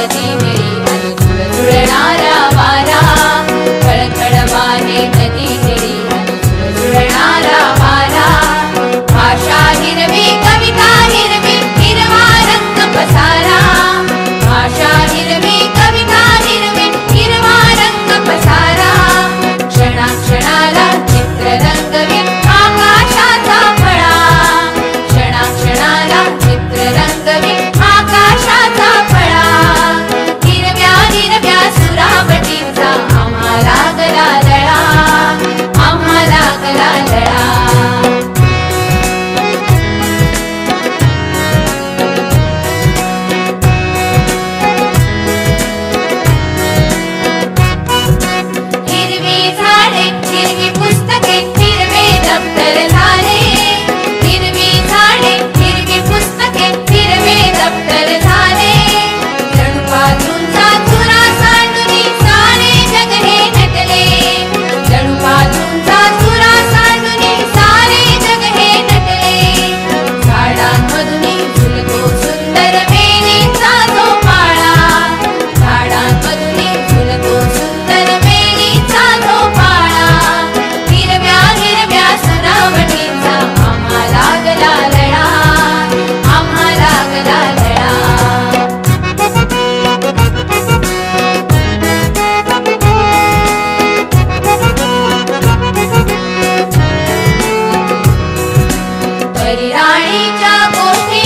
नदी तेरी अनु झुळझुळणारा वारा खळखळवाने नदी तेरी अनु झुळझुळणारा वारा भाषा हिरवी कविता हिरवी हिरवा रंग पसारा भाषा हिरवी कविता हिरवी हिरवा रंग पसारा क्षणाक्षणाला चित्र रंगवी आकाशाचा फळा क्षणाक्षणाला चित्र रंगवी आकाशाचा फळा हिरव्या हिरव्या सुरावटीचा आम्हाला गला लळा आम्हाला गला लळा हिरवी झाडे हिरवी पुस्तके हिरवे दप्तर झाले हिरवी झाडे हिरवी पुस्तके हिरवे दप्तर झाले जणू बाजूंचा चुरा सांडूनी सारे जग हे नटले जणू बाजूंचा चुरा सांडूनी सारे जग हे नटले झाडांमधून झुलतो सुंदर वेलीचा तो पाळा झाडांमधून झुलतो सुंदर वेलीचा तो पाळा हिरव्या हिरव्या सुरावटीचा आम्हाला गला लळा आम्हाला गला लळा परिराणीच्या गोष्टी